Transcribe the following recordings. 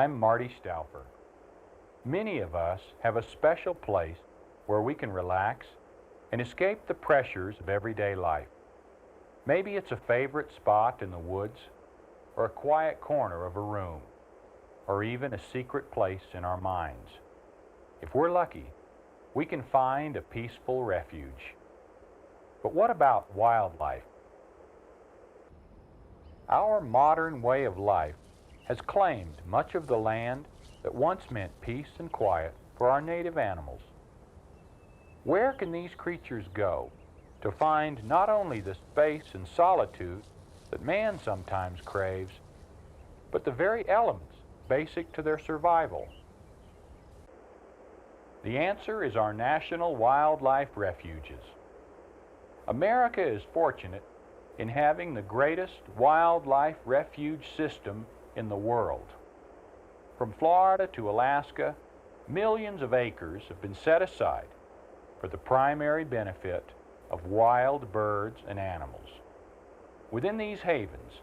I'm Marty Stouffer. Many of us have a special place where we can relax and escape the pressures of everyday life. Maybe it's a favorite spot in the woods, or a quiet corner of a room, or even a secret place in our minds. If we're lucky, we can find a peaceful refuge. But what about wildlife? Our modern way of life has claimed much of the land that once meant peace and quiet for our native animals. Where can these creatures go to find not only the space and solitude that man sometimes craves, but the very elements basic to their survival? The answer is our national wildlife refuges. America is fortunate in having the greatest wildlife refuge system in the world. From Florida to Alaska, millions of acres have been set aside for the primary benefit of wild birds and animals. Within these havens,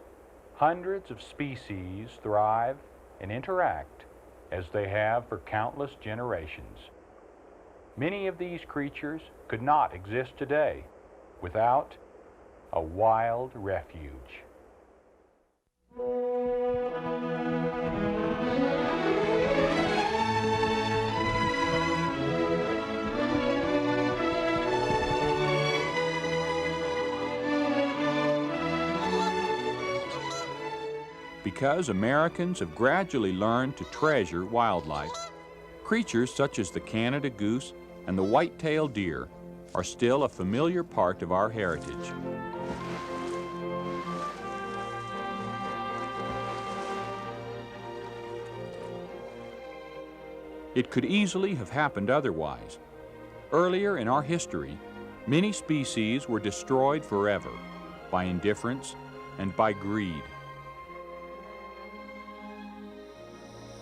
hundreds of species thrive and interact as they have for countless generations. Many of these creatures could not exist today without a wild refuge. Because Americans have gradually learned to treasure wildlife, creatures such as the Canada goose and the white-tailed deer are still a familiar part of our heritage. It could easily have happened otherwise. Earlier in our history, many species were destroyed forever by indifference and by greed.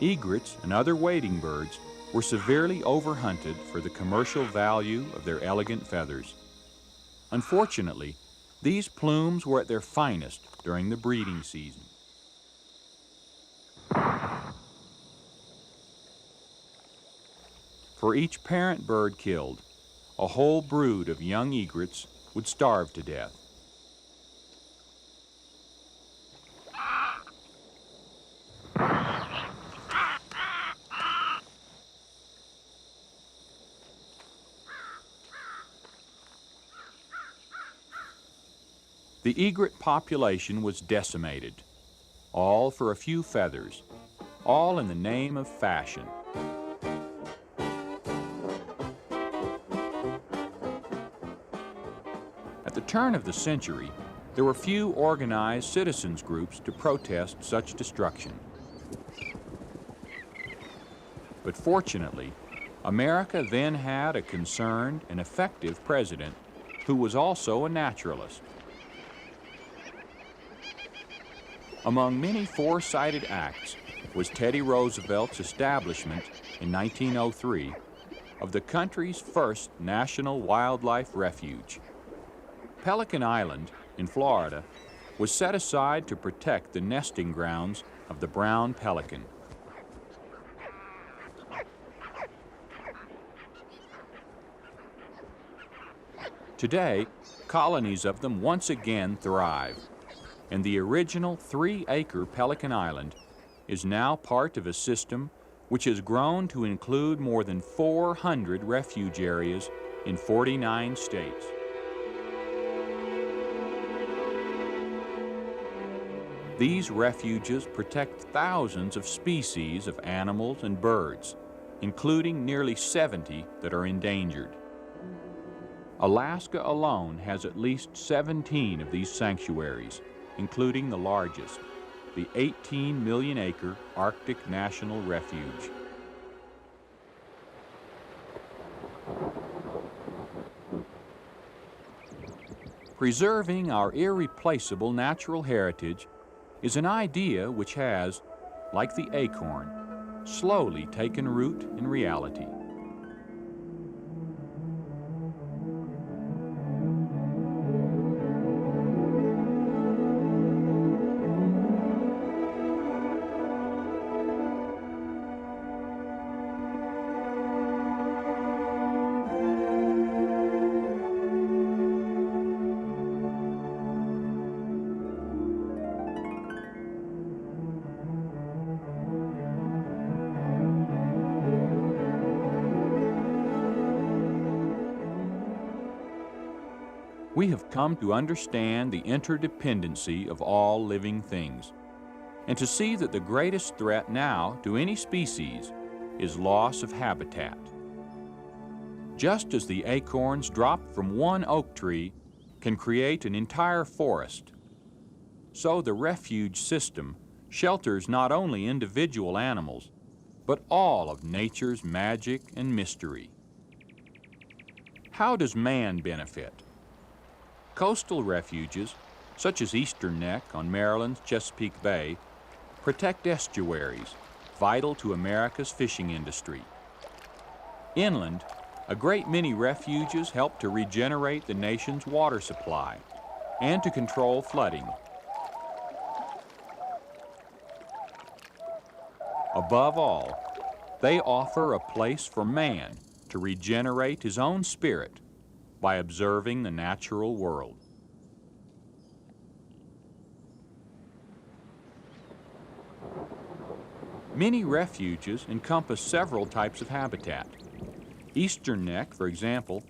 Egrets and other wading birds were severely overhunted for the commercial value of their elegant feathers. Unfortunately, these plumes were at their finest during the breeding season. For each parent bird killed, a whole brood of young egrets would starve to death. The egret population was decimated, all for a few feathers, all in the name of fashion. At the turn of the century, there were few organized citizens groups to protest such destruction. But fortunately, America then had a concerned and effective president who was also a naturalist. Among many foresighted acts was Teddy Roosevelt's establishment in 1903 of the country's first national wildlife refuge. Pelican Island in Florida was set aside to protect the nesting grounds of the brown pelican. Today, colonies of them once again thrive. and the original 3-acre Pelican Island is now part of a system which has grown to include more than 400 refuge areas in 49 states. These refuges protect thousands of species of animals and birds, including nearly 70 that are endangered. Alaska alone has at least 17 of these sanctuaries, including the largest, the 18-million-acre Arctic National Refuge. Preserving our irreplaceable natural heritage is an idea which has, like the acorn, slowly taken root in reality. We have come to understand the interdependency of all living things, and to see that the greatest threat now to any species is loss of habitat. Just as the acorns dropped from one oak tree can create an entire forest, so the refuge system shelters not only individual animals, but all of nature's magic and mystery. How does man benefit? Coastal refuges, such as Eastern Neck on Maryland's Chesapeake Bay, protect estuaries, vital to America's fishing industry. Inland, a great many refuges help to regenerate the nation's water supply and to control flooding. Above all, they offer a place for man to regenerate his own spirit by observing the natural world. Many refuges encompass several types of habitat. Eastern Neck, for example,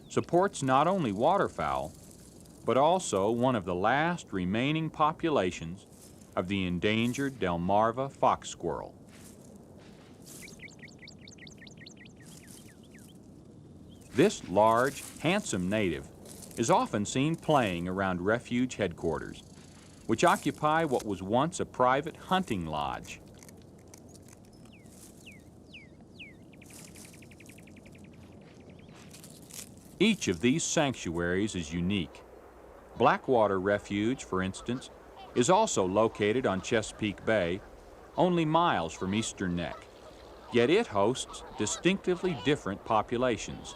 supports not only waterfowl, but also one of the last remaining populations of the endangered Delmarva fox squirrel. This large, handsome native is often seen playing around refuge headquarters, which occupy what was once a private hunting lodge. Each of these sanctuaries is unique. Blackwater Refuge, for instance, is also located on Chesapeake Bay, only miles from Eastern Neck, yet it hosts distinctively different populations.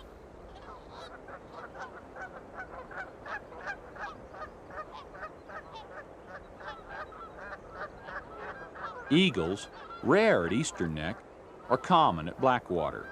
Eagles, rare at Eastern Neck, are common at Blackwater.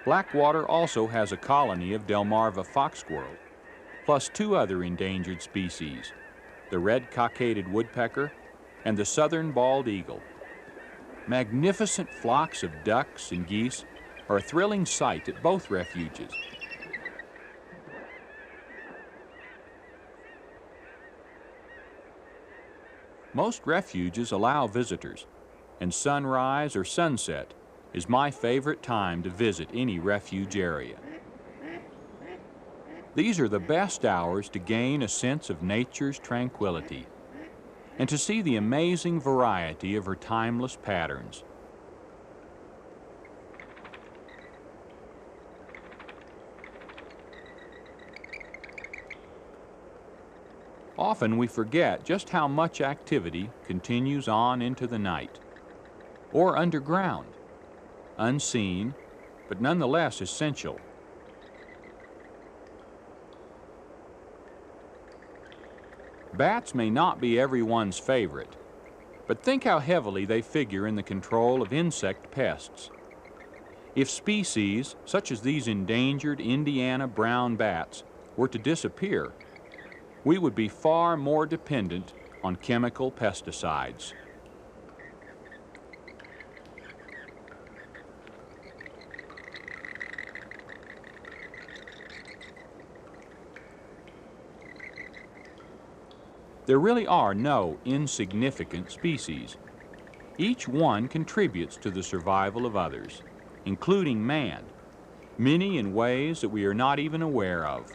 Blackwater also has a colony of Delmarva fox squirrel, plus 2 other endangered species, the red cockaded woodpecker and the southern bald eagle. Magnificent flocks of ducks and geese are a thrilling sight at both refuges. Most refuges allow visitors, and sunrise or sunset is my favorite time to visit any refuge area. These are the best hours to gain a sense of nature's tranquility and to see the amazing variety of her timeless patterns. Often we forget just how much activity continues on into the night, or underground, unseen, but nonetheless essential. Bats may not be everyone's favorite, but think how heavily they figure in the control of insect pests. If species, such as these endangered Indiana brown bats, were to disappear, we would be far more dependent on chemical pesticides. There really are no insignificant species. Each one contributes to the survival of others, including man, many in ways that we are not even aware of.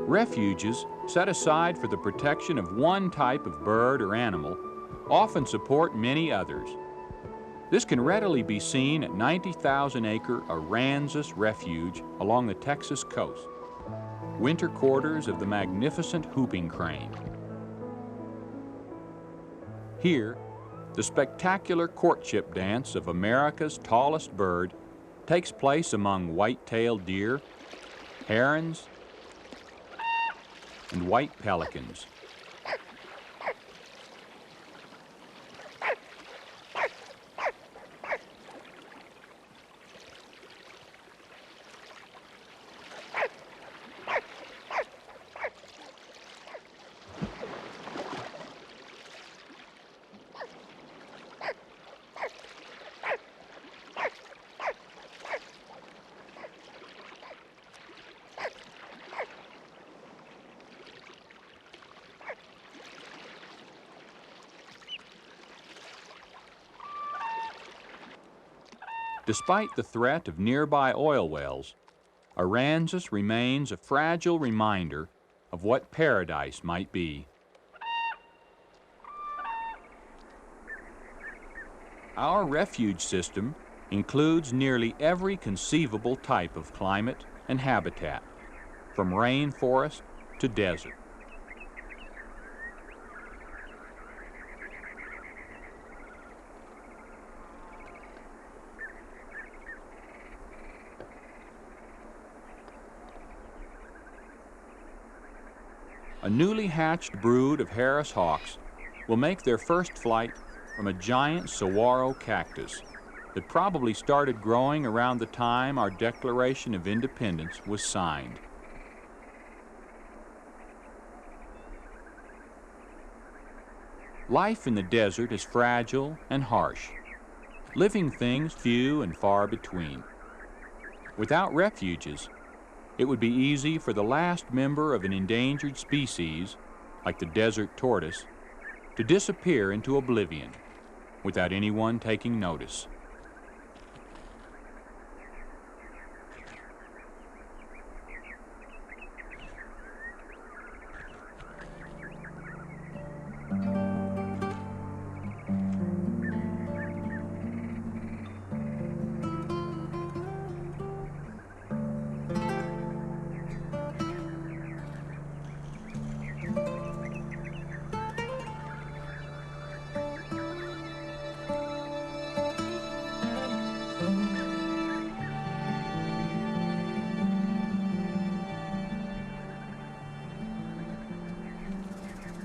Refuges, set aside for the protection of one type of bird or animal, often support many others. This can readily be seen at 90,000-acre Aransas Refuge along the Texas coast, winter quarters of the magnificent whooping crane. Here, the spectacular courtship dance of America's tallest bird takes place among white-tailed deer, herons, and white pelicans. Despite the threat of nearby oil wells, Aransas remains a fragile reminder of what paradise might be. Our refuge system includes nearly every conceivable type of climate and habitat, from rainforest to desert. A newly hatched brood of Harris hawks will make their first flight from a giant saguaro cactus that probably started growing around the time our Declaration of Independence was signed. Life in the desert is fragile and harsh, living things few and far between. Without refuges, it would be easy for the last member of an endangered species, like the desert tortoise, to disappear into oblivion without anyone taking notice.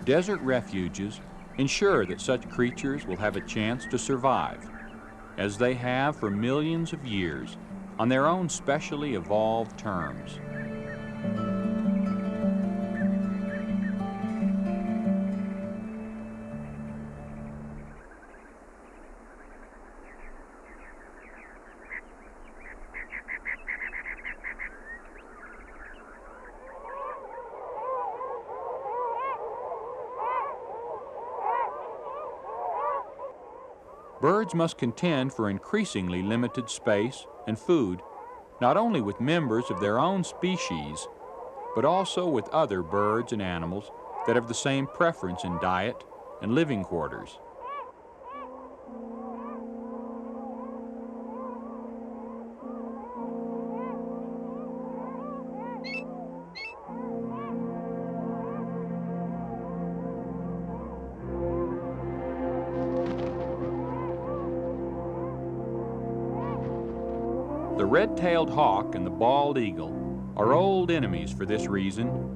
Desert refuges ensure that such creatures will have a chance to survive, as they have for millions of years, on their own specially evolved terms. Birds must contend for increasingly limited space and food, not only with members of their own species, but also with other birds and animals that have the same preference in diet and living quarters. The red-tailed hawk and the bald eagle are old enemies for this reason.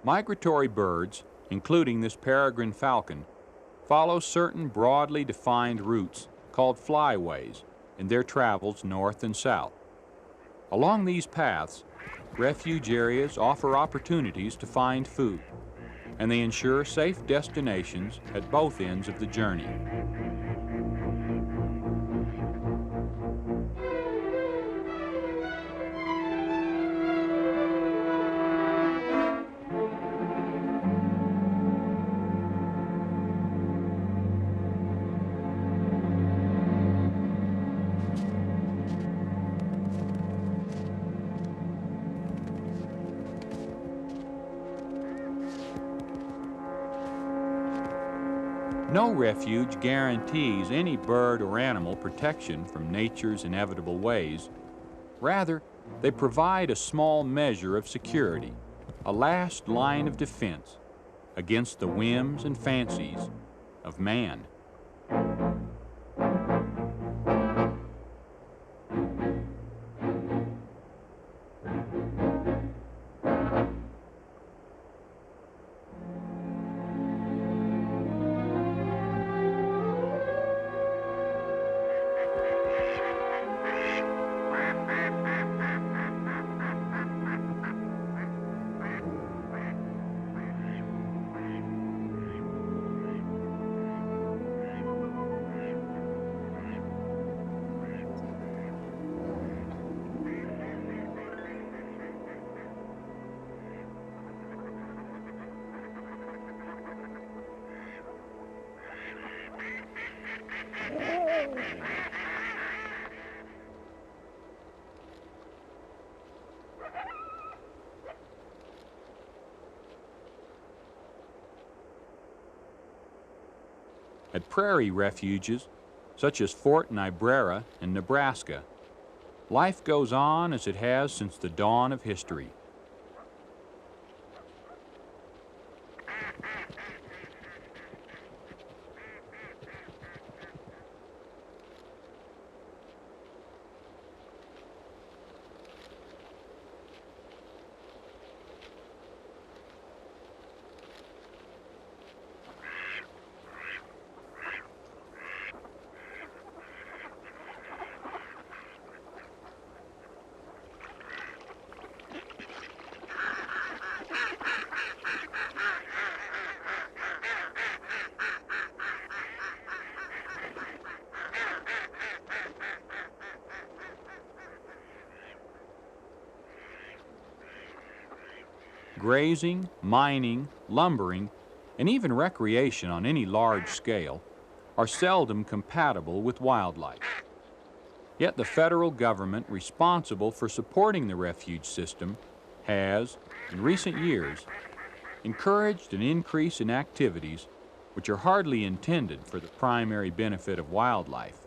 Migratory birds, including this peregrine falcon, follow certain broadly defined routes called flyways in their travels north and south. Along these paths, refuge areas offer opportunities to find food, and they ensure safe destinations at both ends of the journey. No refuge guarantees any bird or animal protection from nature's inevitable ways. Rather, they provide a small measure of security, a last line of defense against the whims and fancies of man. At prairie refuges, such as Fort Niobrara in Nebraska, life goes on as it has since the dawn of history. Grazing, mining, lumbering, and even recreation on any large scale are seldom compatible with wildlife. Yet the federal government responsible for supporting the refuge system has, in recent years, encouraged an increase in activities which are hardly intended for the primary benefit of wildlife.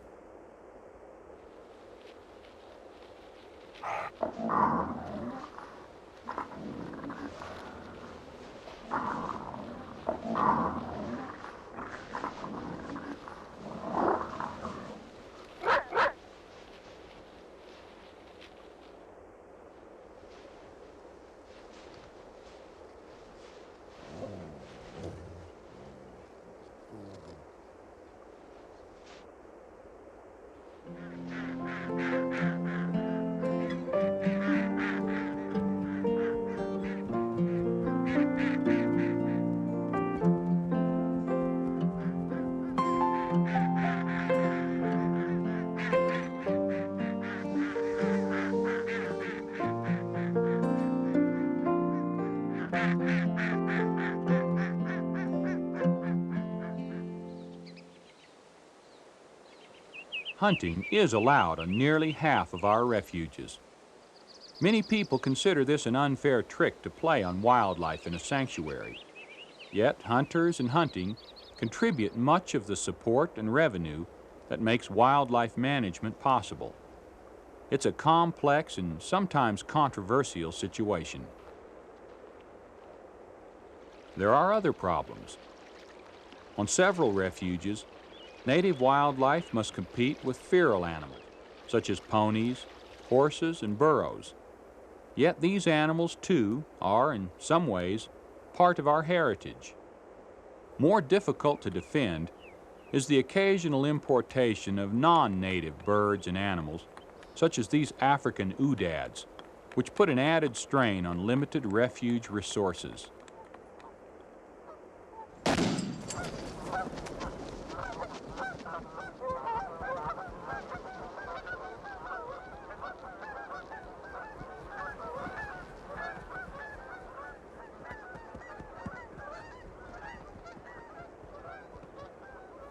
Hunting is allowed on nearly half of our refuges. Many people consider this an unfair trick to play on wildlife in a sanctuary. Yet hunters and hunting contribute much of the support and revenue that makes wildlife management possible. It's a complex and sometimes controversial situation. There are other problems. On several refuges, native wildlife must compete with feral animals, such as ponies, horses, and burros. Yet these animals, too, are, in some ways, part of our heritage. More difficult to defend is the occasional importation of non-native birds and animals, such as these African oodads, which put an added strain on limited refuge resources.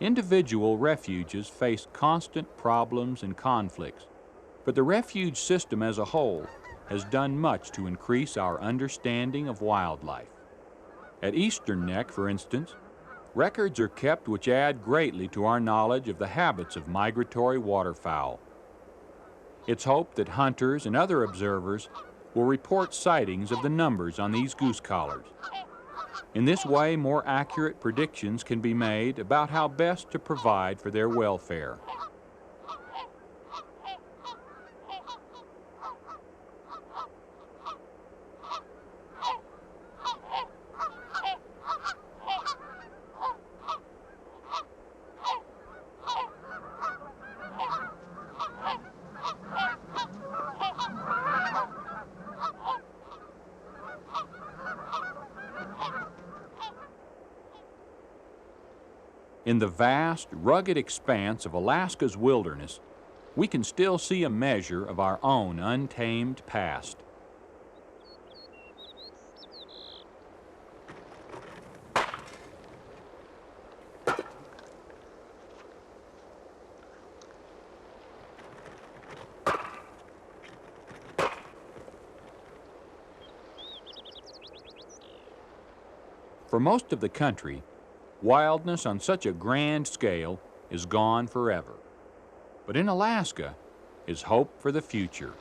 Individual refuges face constant problems and conflicts, but the refuge system as a whole has done much to increase our understanding of wildlife. At Eastern Neck, for instance, records are kept which add greatly to our knowledge of the habits of migratory waterfowl. It's hoped that hunters and other observers will report sightings of the numbers on these goose collars. In this way, more accurate predictions can be made about how best to provide for their welfare. In the vast, rugged expanse of Alaska's wilderness, we can still see a measure of our own untamed past. For most of the country, wildness on such a grand scale is gone forever. But in Alaska is hope for the future.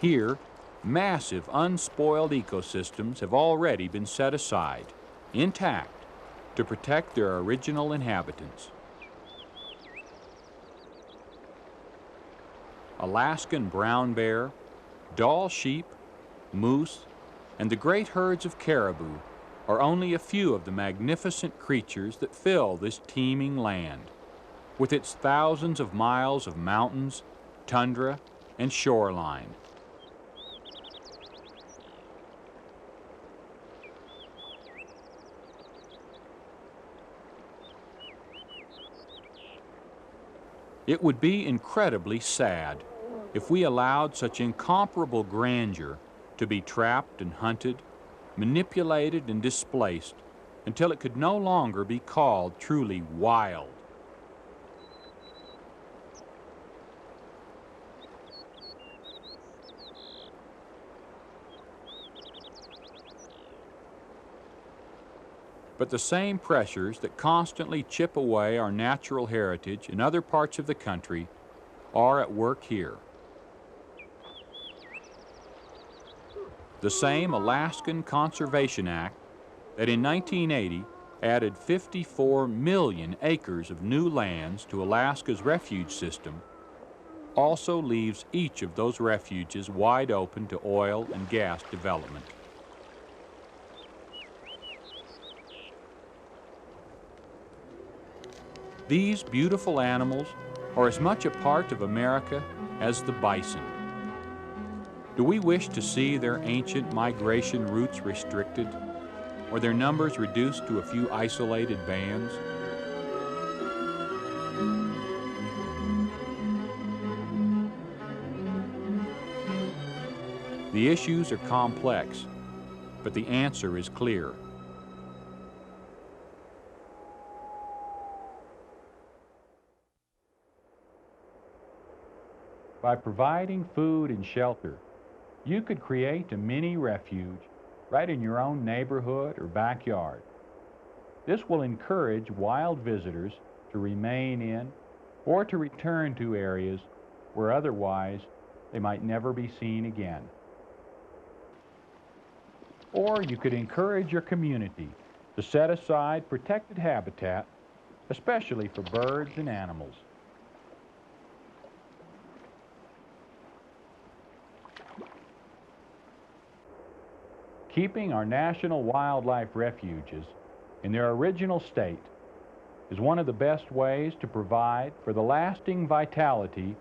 Here, massive unspoiled ecosystems have already been set aside, intact, to protect their original inhabitants. Alaskan brown bear, Dall sheep, moose, and the great herds of caribou are only a few of the magnificent creatures that fill this teeming land, with its thousands of miles of mountains, tundra, and shoreline. It would be incredibly sad if we allowed such incomparable grandeur to be trapped and hunted, manipulated and displaced until it could no longer be called truly wild. But the same pressures that constantly chip away our natural heritage in other parts of the country are at work here. The same Alaskan Conservation Act that in 1980 added 54 million acres of new lands to Alaska's refuge system also leaves each of those refuges wide open to oil and gas development. These beautiful animals are as much a part of America as the bison. Do we wish to see their ancient migration routes restricted, or their numbers reduced to a few isolated bands? The issues are complex, but the answer is clear. By providing food and shelter, you could create a mini refuge right in your own neighborhood or backyard. This will encourage wild visitors to remain in or to return to areas where otherwise they might never be seen again. Or you could encourage your community to set aside protected habitat, especially for birds and animals. Keeping our national wildlife refuges in their original state is one of the best ways to provide for the lasting vitality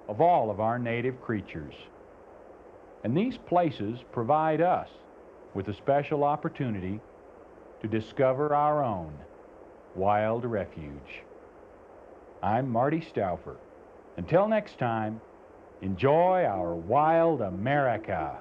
of all of our native creatures. And these places provide us with a special opportunity to discover our own wild refuge. I'm Marty Stouffer. Until next time, enjoy our wild America.